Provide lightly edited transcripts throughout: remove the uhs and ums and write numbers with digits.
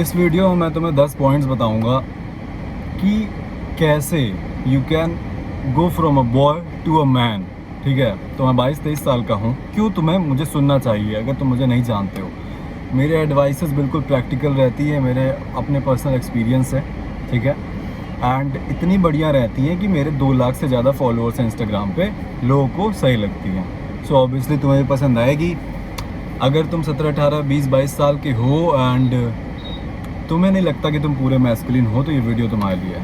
इस वीडियो में मैं तुम्हें 10 पॉइंट्स बताऊंगा कि कैसे you can go from a boy to a man. ठीक है, तो मैं 22-23 साल का हूँ। क्यों तुम्हें मुझे सुनना चाहिए अगर तुम मुझे नहीं जानते हो। मेरे एडवाइसेस बिल्कुल प्रैक्टिकल रहती है, मेरे अपने पर्सनल एक्सपीरियंस है। ठीक है, एंड इतनी बढ़िया रहती है कि मेरे 2 लाख से ज़्यादा फॉलोअर्स हैं इंस्टाग्राम पे, लोगों को सही लगती हैं। सो ऑब्वियसली तुम्हें भी पसंद आएगी। अगर तुम 17, 18, 20, 22 साल के हो एंड तुम्हें नहीं लगता कि तुम पूरे मैस्कुलिन हो, तो ये वीडियो तुम्हारे लिए है।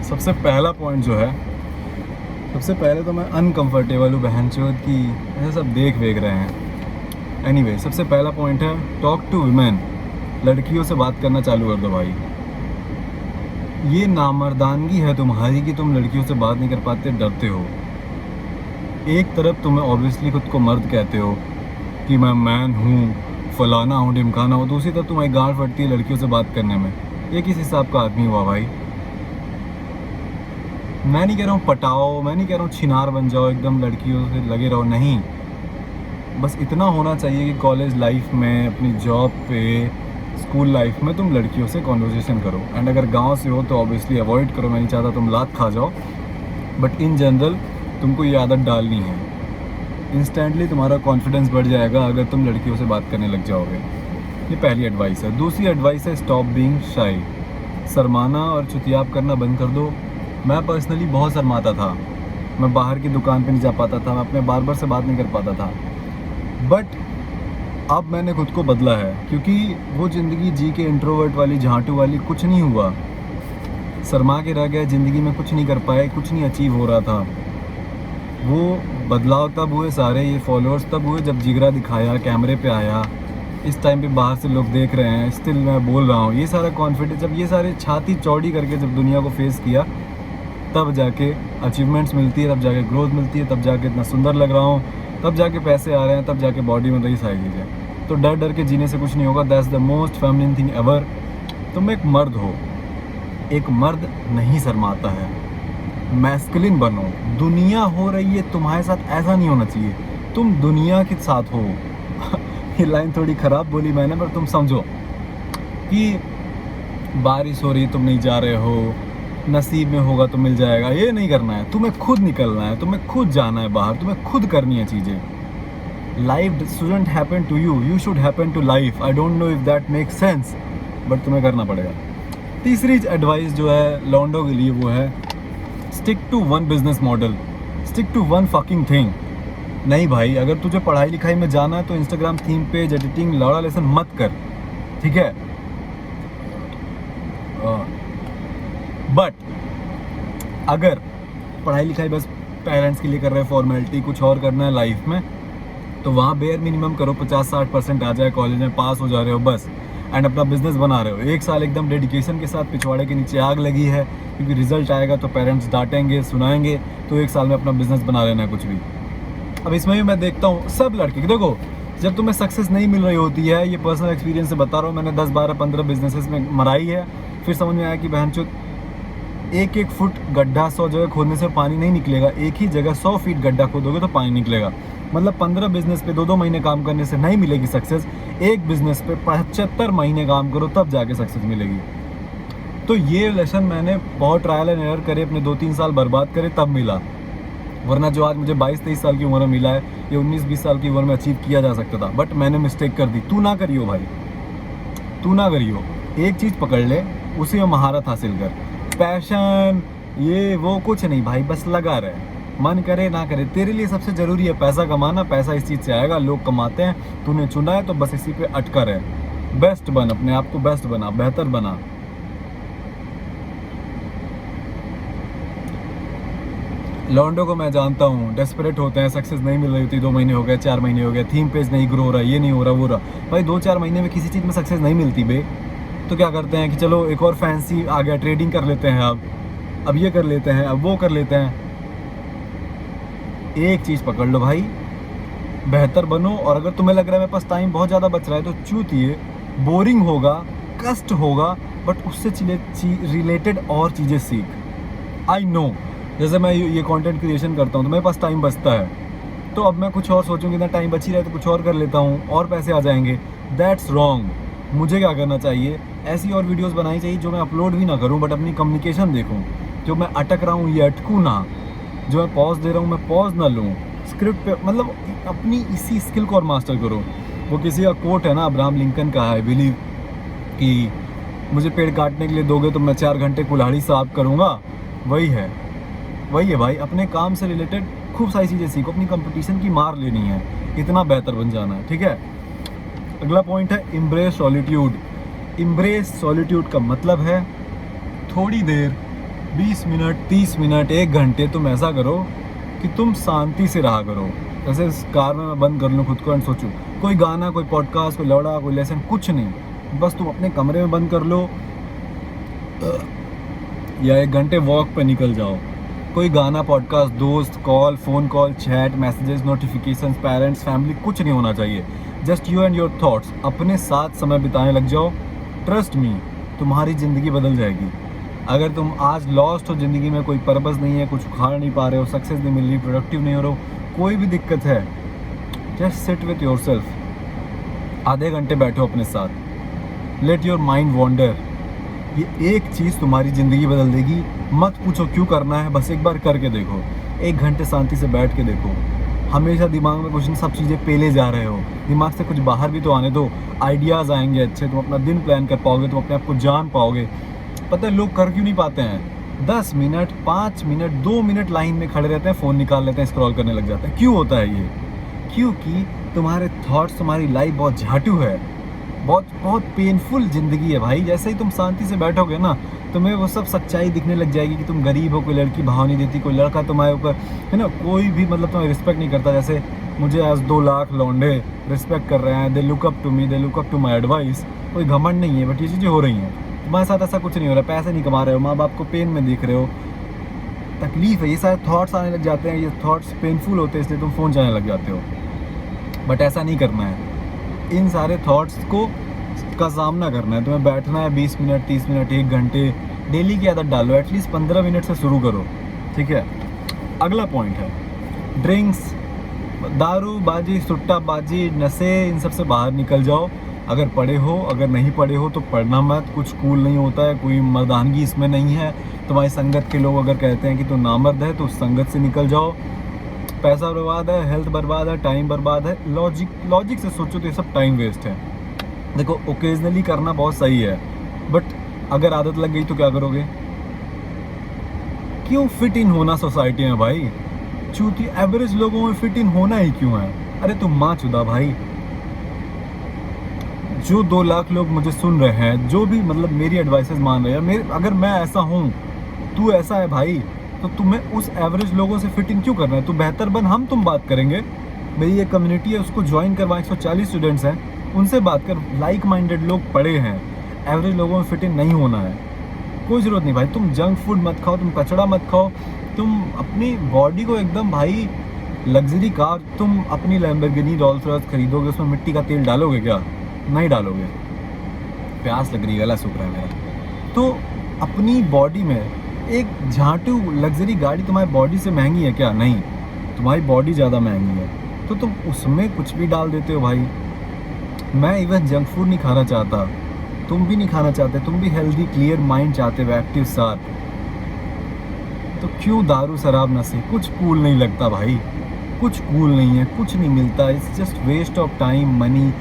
सबसे पहला पॉइंट जो है, सबसे पहले तो मैं अनकंफर्टेबल हूँ बहनचोद की ऐसे सब देख वेख रहे हैं। एनीवे, सबसे पहला पॉइंट है टॉक टू वुमेन। लड़कियों से बात करना चालू कर दो भाई। ये नामर्दानगी है तुम्हारी कि तुम लड़कियों से बात नहीं कर पाते, डरते हो। एक तरफ तुम्हें ऑब्वियसली खुद को मर्द कहते हो कि मैं मैन हूँ, फलाना हूँ, ढिमकाना हूँ, दूसरी तरफ तुम्हारी गांड फटती है लड़कियों से बात करने में। ये किस हिसाब का आदमी हुआ भाई? मैं नहीं कह रहा हूँ पटाओ, मैं नहीं कह रहा हूँ छिनार बन जाओ, एकदम लड़कियों से लगे रहो, नहीं। बस इतना होना चाहिए कि कॉलेज लाइफ में, अपनी जॉब पे, स्कूल लाइफ में तुम लड़कियों से कॉन्वर्सेशन करो। एंड अगर गांव से हो तो ऑब्वियसली अवॉइड करो, मैं नहीं चाहता तुम लात खा जाओ, बट इन जनरल तुमको ये आदत डालनी है। इंस्टेंटली तुम्हारा कॉन्फिडेंस बढ़ जाएगा अगर तुम लड़कियों से बात करने लग जाओगे। ये पहली एडवाइस है। दूसरी एडवाइस है स्टॉप बीइंग शाई। शर्माना और चुतियाप करना बंद कर दो। मैं पर्सनली बहुत शर्माता था, मैं बाहर की दुकान पे नहीं जा पाता था, मैं अपने बार्बर से बात नहीं कर पाता था, बट अब मैंने खुद को बदला है, क्योंकि वो ज़िंदगी जी के इंट्रोवर्ट वाली, झांटू वाली कुछ नहीं हुआ। शर्मा के रह गए, ज़िंदगी में कुछ नहीं कर पाए, कुछ नहीं अचीव हो रहा था। वो बदलाव तब हुए सारे, ये फॉलोअर्स तब हुए जब जिगरा दिखाया, कैमरे पे आया। इस टाइम पे बाहर से लोग देख रहे हैं, स्टिल मैं बोल रहा हूँ। ये सारा कॉन्फिडेंस, जब ये सारे छाती चौड़ी करके जब दुनिया को फेस किया, तब जाके अचीवमेंट्स मिलती है, तब जाके ग्रोथ मिलती है, तब जाके इतना सुंदर लग रहा हूँ, तब जाके पैसे आ रहे हैं, तब जाके बॉडी में रही सारी चीज़ें। तो डर डर के जीने से कुछ नहीं होगा। That's the most feminine thing ever. तुम एक मर्द हो, एक मर्द नहीं शर्माता है। मैस्कुलिन बनो। दुनिया हो रही है तुम्हारे साथ, ऐसा नहीं होना चाहिए। तुम दुनिया के साथ हो। ये लाइन थोड़ी ख़राब बोली मैंने, पर तुम समझो कि बारिश हो रही, तुम नहीं जा रहे हो, नसीब में होगा तो मिल जाएगा, ये नहीं करना है। तुम्हें खुद निकलना है, तुम्हें खुद जाना है बाहर, तुम्हें खुद करनी है चीज़ें। Life shouldn't happen to you, you should happen to life. I don't know if that makes sense, but तुम्हें करना पड़ेगा। तीसरी एडवाइस जो है लौंडों के लिए, वो है stick to one business model, stick to one fucking thing. नहीं भाई, अगर तुझे पढ़ाई लिखाई में जाना है तो इंस्टाग्राम थीम पेज, एडिटिंग, लौड़ा लेसन मत कर, ठीक है? बट अगर पढ़ाई लिखाई बस पेरेंट्स के लिए कर रहे हैं, फॉर्मेलिटी, कुछ और करना है लाइफ में, तो वहाँ बेयर मिनिमम करो, 50-60% आ जाए, कॉलेज में पास हो जा रहे हो बस, एंड अपना बिजनेस बना रहे हो। 1 साल एकदम डेडिकेशन के साथ, पिछवाड़े के नीचे आग लगी है, क्योंकि रिजल्ट आएगा तो पेरेंट्स डांटेंगे, सुनाएंगे, तो 1 साल में अपना बिजनेस बना लेना है कुछ भी। अब इसमें भी मैं देखता हूँ सब लड़के, देखो जब तुम्हें सक्सेस नहीं मिल रही होती है, ये पर्सनल एक्सपीरियंस से बता रहा हूँ, मैंने 10, 12, 15 बिजनेसेस में मराई है, फिर समझ में आया कि बहनचोद 1-1 फुट गड्ढा 100 जगह खोदने से पानी नहीं निकलेगा, एक ही जगह 100 फीट गड्ढा खोदोगे तो पानी निकलेगा। मतलब 15 बिजनेस पे 2-2 महीने काम करने से नहीं मिलेगी सक्सेस, एक बिजनेस पे 75 महीने काम करो तब जाके सक्सेस मिलेगी। तो ये लेसन मैंने बहुत ट्रायल एंड एरर करे, अपने 2-3 साल बर्बाद करे, तब मिला। वरना जो आज मुझे 22-23 साल की उम्र में मिला है, ये 19-20 साल की उम्र में अचीव किया जा सकता था, बट मैंने मिस्टेक कर दी। तू ना करियो भाई, तू ना करियो। एक चीज़ पकड़ ले, उसी में महारत हासिल कर। पैशन ये वो कुछ नहीं भाई, बस लगा रहे, मन करे ना करे। तेरे लिए सबसे ज़रूरी है पैसा कमाना। पैसा इस चीज़ से आएगा, लोग कमाते हैं, तूने चुना है तो बस इसी पे अटका रहे। बेस्ट बन, अपने आप को बेस्ट बना, बेहतर बना। लॉन्डो को मैं जानता हूँ, डेस्परेट होते हैं, सक्सेस नहीं मिल रही होती, 2 महीने हो गए, 4 महीने हो गए, थीम पेज नहीं ग्रो हो रहा, ये नहीं हो रहा, वो रहा। भाई 2-4 महीने में किसी चीज़ में सक्सेस नहीं मिलती बे, तो क्या करते हैं कि चलो एक और फैंसी आ गया, ट्रेडिंग कर लेते हैं, अब ये कर लेते हैं, अब वो कर लेते हैं। एक चीज़ पकड़ लो भाई, बेहतर बनो। और अगर तुम्हें लग रहा है मेरे पास टाइम बहुत ज़्यादा बच रहा है, तो चूतिए, बोरिंग होगा, कष्ट होगा, बट उससे रिलेटेड और चीज़ें सीख। आई नो, जैसे मैं ये कंटेंट क्रिएशन करता हूँ तो मेरे पास टाइम बचता है, तो अब मैं कुछ और सोचूंगी, ना टाइम बची रहे तो कुछ और कर लेता हूँ, और पैसे आ जाएंगे। That's wrong. मुझे क्या करना चाहिए, ऐसी और वीडियोस बनानी चाहिए जो मैं अपलोड भी ना करूं बट अपनी कम्युनिकेशन देखूं, जो मैं अटक रहा हूं ये अटकूं ना, जो मैं पॉज दे रहा हूं मैं पॉज ना लूं स्क्रिप्ट पे, मतलब अपनी इसी स्किल को और मास्टर करो। वो किसी का कोट है ना, अब्राहम लिंकन का है, बिलीव कि मुझे पेड़ काटने के लिए दोगे तो मैं 4 घंटे कुल्हाड़ी साफ करूँगा, वही है भाई। अपने काम से रिलेटेड खूब सारी चीज़ें सीखो, अपनी कंपटीशन की मार लेनी है, इतना बेहतर बन जाना है, ठीक है। अगला पॉइंट है इम्ब्रेस सॉलिट्यूड। इम्ब्रेस सॉलिट्यूड का मतलब है थोड़ी देर 20 मिनट 30 मिनट 1 घंटे तुम ऐसा करो कि तुम शांति से रहा करो। जैसे इस कार में मैं बंद कर लूँ खुद को एंड सोचूं, कोई गाना, कोई पॉडकास्ट, कोई लौड़ा, कोई लेसन, कुछ नहीं, बस तुम अपने कमरे में बंद कर लो या 1 घंटे वॉक पे निकल जाओ। कोई गाना, पॉडकास्ट, दोस्त, call, phone call, chat, messages, notifications, parents, family, कुछ नहीं होना चाहिए। Just you and your thoughts. अपने साथ समय बिताने लग जाओ। ट्रस्ट मी, तुम्हारी ज़िंदगी बदल जाएगी। अगर तुम आज लॉस्ट हो, ज़िंदगी में कोई पर्पस नहीं है, कुछ उखाड़ नहीं पा रहे हो, सक्सेस नहीं मिल रही, प्रोडक्टिव नहीं हो रहे हो, कोई भी दिक्कत है, just sit with your self. आधे घंटे बैठो अपने साथ, लेट योर माइंड वॉन्डर। ये एक चीज़ तुम्हारी ज़िंदगी बदल देगी। मत पूछो क्यों करना है, बस एक बार करके देखो। 1 घंटे शांति से बैठ के देखो। हमेशा दिमाग में कुछ न सब चीज़ें पेले जा रहे हो, दिमाग से कुछ बाहर भी तो आने दो, आइडियाज़ आएंगे अच्छे, तुम अपना दिन प्लान कर पाओगे, तुम अपने आप को जान पाओगे। पता है लोग कर क्यों नहीं पाते हैं? 10 मिनट 5 मिनट 2 मिनट लाइन में खड़े रहते हैं, फ़ोन निकाल लेते हैं, स्क्रॉल करने लग जाते हैं। क्यों होता है ये? क्योंकि तुम्हारे थॉट्स, तुम्हारी लाइफ बहुत झाटू है, बहुत पेनफुल ज़िंदगी है भाई। जैसे ही तुम शांति से बैठोगे ना, तुम्हें वो सब सच्चाई दिखने लग जाएगी कि तुम गरीब हो, कोई लड़की भाव नहीं देती, कोई लड़का तुम्हारे ऊपर, है ना, कोई भी मतलब तुम्हें रिस्पेक्ट नहीं करता। जैसे मुझे आज 2 लाख लौंडे रिस्पेक्ट कर रहे हैं, they look up to me, they look up to my advice. कोई घमंड नहीं है, बट ये चीज़ें हो रही हैं। तुम्हारे साथ ऐसा कुछ नहीं हो रहा, पैसे नहीं कमा रहे हो, माँ बाप को पेन में देख रहे हो, तकलीफ है, ये सारे थॉट्स आने लग जाते हैं। ये थॉट्स पेनफुल होते हैं, इसलिए तुम फ़ोन चलाने लग जाते हो। बट ऐसा नहीं करना है। इन सारे थॉट्स का सामना करना है। तुम्हें बैठना है 20 मिनट 30 मिनट 1 घंटे, डेली की आदत डालो, एटलीस्ट 15 मिनट से शुरू करो, ठीक है। अगला पॉइंट है ड्रिंक्स, दारू बाजी, सुट्टा बाजी, नशे, इन सब से बाहर निकल जाओ। अगर पढ़े हो, अगर नहीं पढ़े हो तो पढ़ना मत, कुछ कूल नहीं होता है, कोई मर्दानगी इसमें नहीं है। तुम्हारी संगत के लोग अगर कहते हैं कि तुम नामर्द है तो उस संगत से निकल जाओ। पैसा बर्बाद है, हेल्थ बर्बाद है, टाइम बर्बाद है। लॉजिक से सोचो तो ये सब टाइम वेस्ट है। देखो, ओकेजनली करना बहुत सही है, बट अगर आदत लग गई तो क्या करोगे? क्यों फिट इन होना सोसाइटी में भाई? चूंकि एवरेज लोगों में फिट इन होना ही क्यों है? अरे तुम माँ चुदा भाई। जो 2 लाख लोग मुझे सुन रहे हैं, जो भी मतलब मेरी एडवाइसेस मान रहे हैं, अगर मैं ऐसा हूँ, तू ऐसा है भाई, तो तुम्हें उस एवरेज लोगों से फिट इन क्यों करना है? तू बेहतर बन, हम तुम बात करेंगे। मेरी एक कम्युनिटी है, उसको ज्वाइन करवा, 140 स्टूडेंट्स हैं, उनसे बात कर। लाइक माइंडेड लोग पढ़े हैं, एवरेज लोगों में फिट इन नहीं होना है। कोई ज़रूरत नहीं भाई, तुम जंक फूड मत खाओ, तुम कचड़ा मत खाओ, तुम अपनी बॉडी को एकदम भाई लग्जरी कार, तुम अपनी लैम्बोर्गिनी रोल्स रॉयस खरीदोगे, उसमें मिट्टी का तेल डालोगे क्या? नहीं डालोगे। प्यास लग रही है, गला सूख रहा है मेरा। तो अपनी बॉडी में एक झाटू लग्जरी गाड़ी तुम्हारी बॉडी से महंगी है क्या? नहीं, तुम्हारी बॉडी ज़्यादा महंगी है, तो तुम उसमें कुछ भी डाल देते हो भाई। मैं इवन जंक फूड नहीं खाना चाहता, तुम भी नहीं खाना चाहते, तुम भी हेल्दी क्लियर माइंड चाहते हो, एक्टिव साथ। तो क्यों दारू शराब नशे? कुछ कूल नहीं लगता भाई, कुछ कूल नहीं है, कुछ नहीं मिलता। It's just waste of time, money,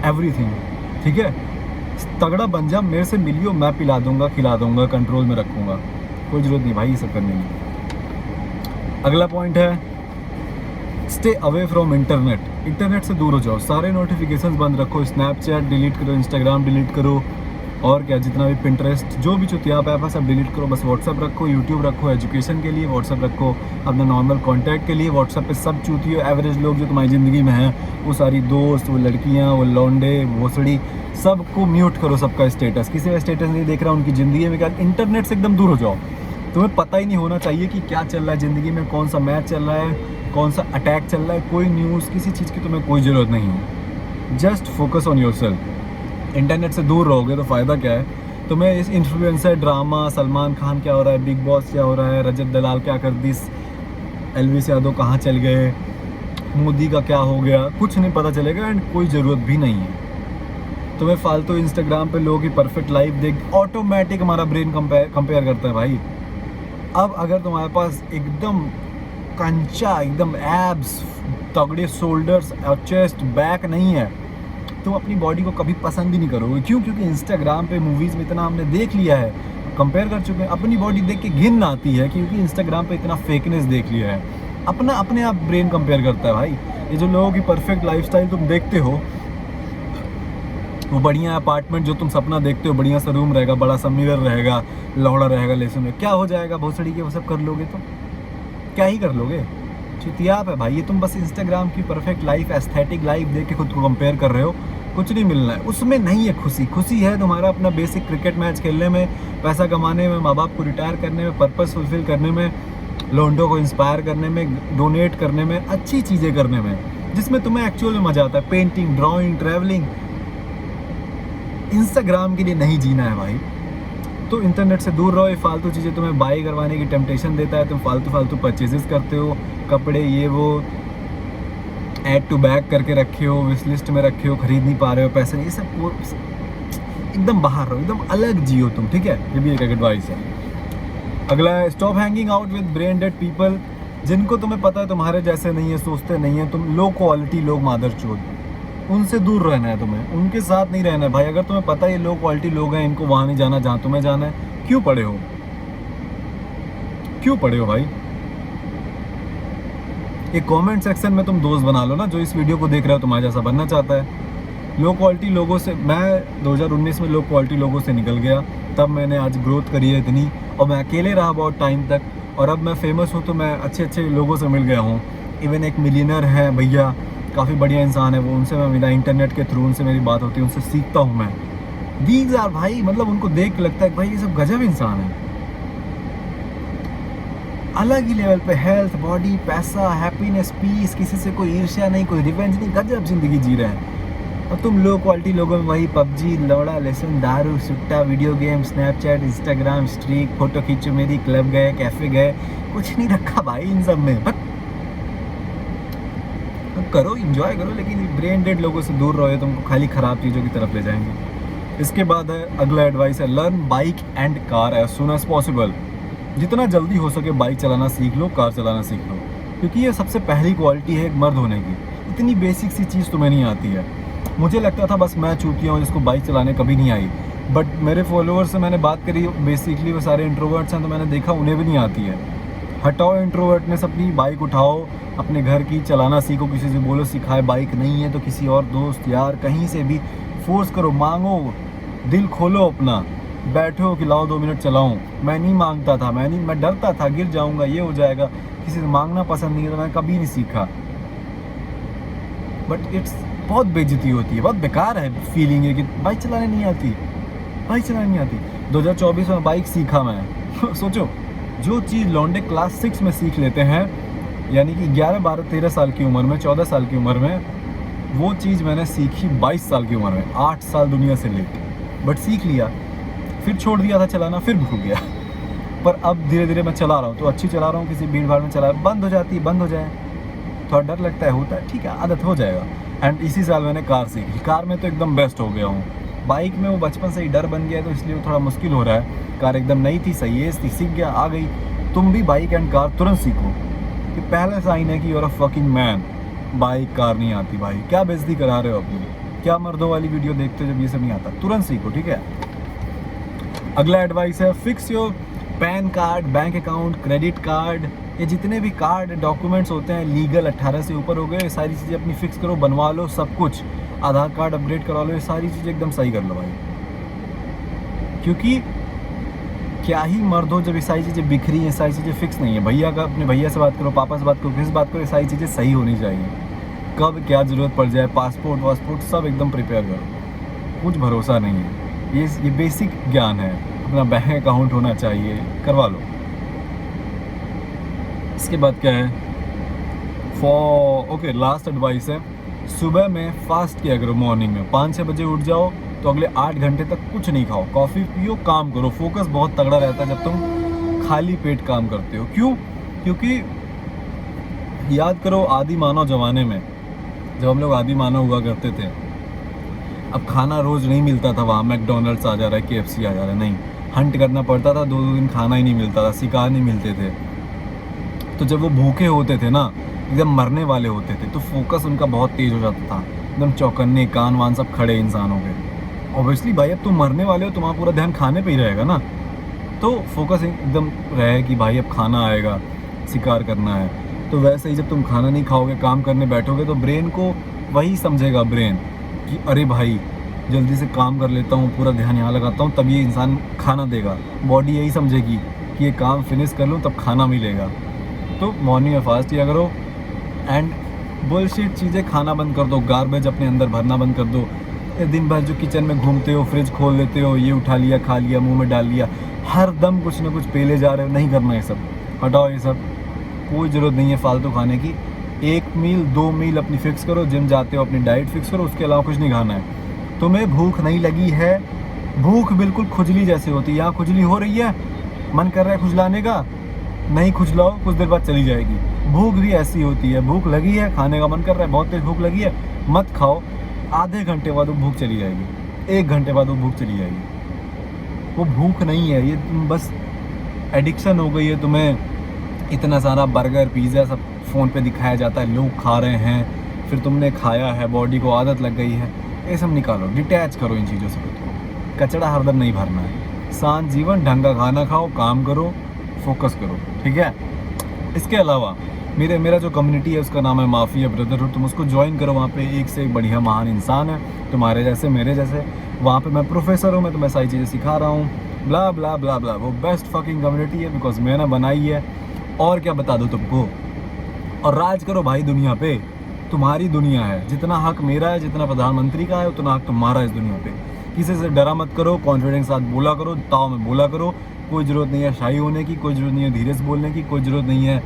everything, ठीक है। तगड़ा बन जा, मेरे से मिलियो, मैं पिला दूंगा, खिला दूंगा, कंट्रोल में रखूंगा। कोई ज़रूरत नहीं भाई ये सब करने की। अगला पॉइंट है stay away from internet. Internet से दूर हो जाओ, सारे नोटिफिकेशंस बंद रखो, स्नैपचैट डिलीट करो, इंस्टाग्राम डिलीट करो, और क्या, जितना भी पिंटरेस्ट, जो भी चुतियाप ऐप है सब डिलीट करो। बस व्हाट्सअप रखो, यूट्यूब रखो, एजुकेशन के लिए व्हाट्सअप रखो, अपने नॉर्मल कॉन्टैक्ट के लिए व्हाट्सअप पे सब चूतियो एवरेज लोग जो तुम्हारी ज़िंदगी में हैं, वो सारी दोस्त, वो लड़कियाँ, वो लौंडे, भोसड़ी, सबको म्यूट करो। सबका स्टेटस, किसी का स्टेटस नहीं देख रहा उनकी ज़िंदगी में क्या। इंटरनेट से एकदम दूर हो जाओ। तुम्हें पता ही नहीं होना चाहिए कि क्या चल रहा है ज़िंदगी में, कौन सा मैच चल रहा है, कौन सा अटैक चल रहा है, कोई न्यूज़, किसी चीज़ की तुम्हें कोई ज़रूरत नहीं है। Just focus on yourself. Internet से दूर रहोगे तो फ़ायदा क्या है? तुम्हें इस इन्फ्लुएंसर ड्रामा, सलमान खान क्या हो रहा है, बिग बॉस क्या हो रहा है, रजत दलाल क्या कर दी, एलविस यादव कहाँ चल गए, मोदी का क्या हो गया, कुछ नहीं पता चलेगा, एंड कोई ज़रूरत भी नहीं है। तुम्हें फालतू इंस्टाग्राम पे लोगों की परफेक्ट लाइफ देख ऑटोमेटिक हमारा ब्रेन कंपेयर करता है भाई। अब अगर तुम्हारे पास एकदम कंचा, एकदम एब्स, तगड़े शोल्डर्स और चेस्ट, बैक नहीं है, तुम अपनी बॉडी को कभी पसंद ही नहीं करोगे। क्यों? क्योंकि इंस्टाग्राम पे मूवीज़ में इतना हमने देख लिया है, कंपेयर कर चुके हैं। अपनी बॉडी देख के घिन आती है क्योंकि इंस्टाग्राम पे इतना फेकनेस देख लिया है। अपने आप ब्रेन कंपेयर करता है भाई। ये जो लोगों की परफेक्ट लाइफस्टाइल तुम देखते हो, वो बढ़िया अपार्टमेंट जो तुम सपना देखते हो, बढ़िया सा रूम रहेगा, बड़ा सा मिरर रहेगा, लौड़ा रहेगा, लेसन में क्या हो जाएगा? भोसड़ी के वो सब कर लोगे तो क्या ही कर लोगे? चुतियाप है भाई ये। तुम बस इंस्टाग्राम की परफेक्ट लाइफ, एस्थेटिक लाइफ देख के खुद को कंपेयर कर रहे हो। कुछ नहीं मिलना है उसमें, नहीं है खुशी। खुशी है तुम्हारा अपना बेसिक क्रिकेट मैच खेलने में, पैसा कमाने में, माँ बाप को रिटायर करने में, पर्पस फुलफिल करने में, लोंडो को इंस्पायर करने में, डोनेट करने में, अच्छी चीज़ें करने में जिसमें तुम्हें एक्चुअल में मज़ा आता है। Painting, drawing, travelling. इंस्टाग्राम के लिए नहीं जीना है भाई। तो इंटरनेट से दूर रहो। ये फालतू चीज़ें तुम्हें बाय करवाने की टेम्पटेशन देता है, तुम फालतू परचेजेस करते हो, कपड़े ये वो ऐड टू बैग करके रखे हो, विश लिस्ट में रखे हो, खरीद नहीं पा रहे हो, पैसे नहीं, ये सब वो एकदम बाहर रहो, एकदम अलग जियो तुम, ठीक है? ये भी एक एडवाइस है। अगला है stop hanging out with brain dead people, जिनको तुम्हें पता है तुम्हारे जैसे नहीं है, सोचते नहीं है, तुम लो क्वालिटी लोग, मादरचोद, उनसे दूर रहना है तुम्हें, उनके साथ नहीं रहना है भाई। अगर तुम्हें पता है ये लो क्वालिटी लोग हैं, इनको वहाँ नहीं जाना जहाँ तुम्हें जाना है, क्यों पड़े हो? क्यों पड़े हो भाई? एक कमेंट सेक्शन में तुम दोस्त बना लो ना, जो इस वीडियो को देख रहा हो तुम्हारे जैसा बनना चाहता है। लो क्वालिटी लोगों से, मैं 2019 में लो क्वालिटी लोगों से निकल गया, तब मैंने आज ग्रोथ करी है इतनी, और मैं अकेले रहा बहुत टाइम तक, और अब मैं फेमस हूँ तो मैं अच्छे लोगों से मिल गया हूँ। इवन एक मिलियनर है भैया, काफ़ी बढ़िया इंसान है वो, उनसे मैं मिला इंटरनेट के थ्रू, उनसे मेरी बात होती है, उनसे सीखता हूँ मैं। दीज आर भाई, मतलब उनको देख के लगता है भाई ये सब गजब इंसान है, अलग ही लेवल पे। हेल्थ, बॉडी, पैसा, हैप्पीनेस, पीस, किसी से कोई ईर्ष्या नहीं, कोई रिवेंज नहीं, गजब जिंदगी जी रहे हैं। और तुम लो क्वालिटी लोगों में वही पबजी, लौड़ा, लेसन, दारू, सुट्टा, video game, Snapchat, Instagram, streak, photo खींचो मेरी, क्लब गए, कैफे गए, कुछ नहीं रखा भाई इन सब में। करो, इंजॉय करो, लेकिन ब्रेन डेड लोगों से दूर रहो, तुमको खाली खराब चीज़ों की तरफ ले जाएंगे। इसके बाद है अगला एडवाइस है learn bike and car as soon as possible. जितना जल्दी हो सके बाइक चलाना सीख लो, कार चलाना सीख लो, क्योंकि ये सबसे पहली क्वालिटी है एक मर्द होने की। इतनी बेसिक सी चीज़ तुम्हें नहीं आती है। मुझे लगता था बस मैं चूतिया हूँ जिसको बाइक चलाने कभी नहीं आई, बट मेरे फॉलोअर्स से मैंने बात करी, बेसिकली वो सारे इंट्रोवर्ट्स हैं, तो मैंने देखा उन्हें भी नहीं आती है। हटाओ इंट्रोवर्टनेस, अपनी बाइक उठाओ, अपने घर की चलाना सीखो, किसी से बोलो सिखाए, बाइक नहीं है तो किसी और दोस्त यार कहीं से भी फोर्स करो, मांगो, दिल खोलो अपना, बैठो कि लाओ 2 मिनट चलाऊं। मैं नहीं मांगता था, मैं डरता था गिर जाऊंगा, ये हो जाएगा, किसी से मांगना पसंद नहीं है, तो मैं कभी नहीं सीखा। बट इट्स बहुत बेइज्जती होती है, बहुत बेकार है फीलिंग है कि बाइक चलाने नहीं आती, बाइक चलाने नहीं आती। 2024 में बाइक सीखा मैं सोचो, जो चीज़ लौंडे क्लास 6 में सीख लेते हैं, यानी कि 11, 12, 13 साल की उम्र में, 14 साल की उम्र में, वो चीज़ मैंने सीखी 22 साल की उम्र में, 8 साल दुनिया से लेट, बट सीख लिया। फिर छोड़ दिया था चलाना, फिर भूल गया। पर अब धीरे धीरे मैं चला रहा हूँ, तो अच्छी चला रहा हूँ, किसी भीड़ भाड़ में चला, बंद हो जाती है, बंद हो जाए, थोड़ा डर लगता है, होता है, ठीक है, आदत हो जाएगा। एंड इसी साल मैंने कार सीखी, कार में तो एकदम बेस्ट हो गया हूँ। बाइक में वो बचपन से ही डर बन गया है, तो इसलिए वो थोड़ा मुश्किल हो रहा है। कार एकदम नई थी, सही है, सीख गया, आ गई। तुम भी बाइक एंड कार तुरंत सीखो, कि पहला साइन है कि you're a fucking man. Bike car नहीं आती भाई, क्या बेइज्जती करा रहे हो अपनी, क्या मर्दों वाली वीडियो देखते हो जब ये सब नहीं आता, तुरंत सीखो, ठीक है। अगला एडवाइस है fix your pan card, bank account, credit card, ये जितने भी कार्ड डॉक्यूमेंट्स होते हैं लीगल, 18 से ऊपर हो गए, ये सारी चीज़ें अपनी फिक्स करो, बनवा लो सब कुछ, आधार कार्ड अपग्रेड करवा लो, ये सारी चीज़ें एकदम सही कर लो भाई। क्योंकि क्या ही मर्द हो जब ये सारी चीज़ें बिखरी हैं, सारी चीज़ें फिक्स नहीं है। भैया का, अपने भैया से बात करो, पापा से बात करो, किसी से बात करो, ये सारी चीज़ें सही होनी चाहिए। कब क्या ज़रूरत पड़ जाए, पासपोर्ट वासपोर्ट सब एकदम प्रिपेयर करो, कुछ भरोसा नहीं है। ये बेसिक ज्ञान है। अपना बैंक अकाउंट होना चाहिए, करवा लो। इसके बाद क्या है, ओके लास्ट एडवाइस है, सुबह में फास्ट किया करो। मॉर्निंग में 5-6 बजे उठ जाओ, तो अगले 8 घंटे तक कुछ नहीं खाओ, कॉफ़ी पियो, काम करो। फोकस बहुत तगड़ा रहता है जब तुम खाली पेट काम करते हो। क्यों? क्योंकि याद करो आदि मानव ज़माने में, जब हम लोग आदि मानव हुआ करते थे, अब खाना रोज़ नहीं मिलता था वहाँ, मैकडोनल्ड्स आ जा रहा है, KFC आ जा रहा है, नहीं, हंट करना पड़ता था, 2-2 दिन खाना ही नहीं मिलता था, शिकार नहीं मिलते थे। तो जब वो भूखे होते थे ना, एकदम मरने वाले होते थे, तो फोकस उनका बहुत तेज़ हो जाता था, एकदम चौकन्ने, कान वान सब खड़े इंसानों के। ऑब्वियसली भाई अब तुम मरने वाले हो, तुम्हारा पूरा ध्यान खाने पे ही रहेगा ना, तो फोकस एकदम रहे कि भाई अब खाना आएगा, शिकार करना है। तो वैसे ही जब तुम खाना नहीं खाओगे, काम करने बैठोगे, तो ब्रेन को वही समझेगा ब्रेन कि अरे भाई जल्दी से काम कर लेता हूँ, पूरा ध्यान यहाँ लगाता हूँ, तब ये इंसान खाना देगा। बॉडी यही समझेगी कि ये काम फिनिश कर लूँ तब खाना मिलेगा। तो मॉर्निंग में फास्ट किया करो एंड बुलशिट चीज़ें खाना बंद कर दो, गार्बेज अपने अंदर भरना बंद कर दो। ये दिन भर जो किचन में घूमते हो, फ्रिज खोल लेते हो, ये उठा लिया, खा लिया, मुंह में डाल लिया, हर दम कुछ ना कुछ पेले जा रहे हो, नहीं करना ये सब, हटाओ ये सब, कोई ज़रूरत नहीं है फालतू खाने की। 1 मील 2 मील अपनी फ़िक्स करो, जिम जाते हो अपनी डाइट फ़िक्स करो, उसके अलावा कुछ नहीं खाना है। तुम्हें भूख नहीं लगी है, भूख बिल्कुल खुजली जैसे होती है, यहाँ खुजली हो रही है, मन कर रहा है खुजलाने का, नहीं खुजलाओ, कुछ देर बाद चली जाएगी। भूख भी ऐसी होती है, भूख लगी है, खाने का मन कर रहा है, बहुत तेज भूख लगी है, मत खाओ, आधे घंटे बाद वो भूख चली जाएगी, 1 घंटे बाद वो भूख चली जाएगी। वो भूख नहीं है, ये तुम बस एडिक्शन हो गई है तुम्हें। इतना सारा बर्गर पिज़्ज़ा सब फ़ोन पे दिखाया जाता है, लोग खा रहे हैं, फिर तुमने खाया है, बॉडी को आदत लग गई है, ये सब निकालो, डिटैच करो इन चीज़ों से। कचड़ा हरदम नहीं भरना है, शांत जीवन, ढंग का खाना खाओ, काम करो, फोकस करो, ठीक है। इसके अलावा मेरा जो कम्युनिटी है उसका नाम है माफिया ब्रदरहुड, तुम उसको ज्वाइन करो। वहाँ पे एक से एक बढ़िया महान इंसान है, तुम्हारे जैसे मेरे जैसे। वहाँ पे मैं प्रोफेसर हूँ, मैं तुम्हें सारी चीज़ें सिखा रहा हूँ, ब्ला ब्ला ब्ला ब्ला। वो बेस्ट फकिंग कम्युनिटी है बिकॉज मैंने बनाई है, और क्या बता दूँ तुमको। और राज करो भाई दुनिया पे, तुम्हारी दुनिया है, जितना हक मेरा है, जितना प्रधानमंत्री का है, उतना हक तुम्हारा है इस दुनिया पे। किसी से डरा मत करो, कॉन्फिडेंस के साथ बोला करो, ताव में बोला करो, कोई ज़रूरत नहीं है शाई होने की, कोई ज़रूरत नहीं है धीरे से बोलने की, कोई ज़रूरत नहीं है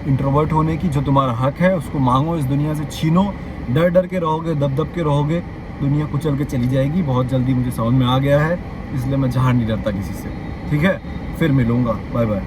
इंट्रोवर्ट होने की। जो तुम्हारा हक है उसको मांगो, इस दुनिया से छीनो। डर डर के रहोगे, दब दब के रहोगे, दुनिया कुचल के चली जाएगी। बहुत जल्दी मुझे समझ में आ गया है, इसलिए मैं जहाँ नहीं डरता किसी से, ठीक है। फिर मिलूँगा, बाय बाय।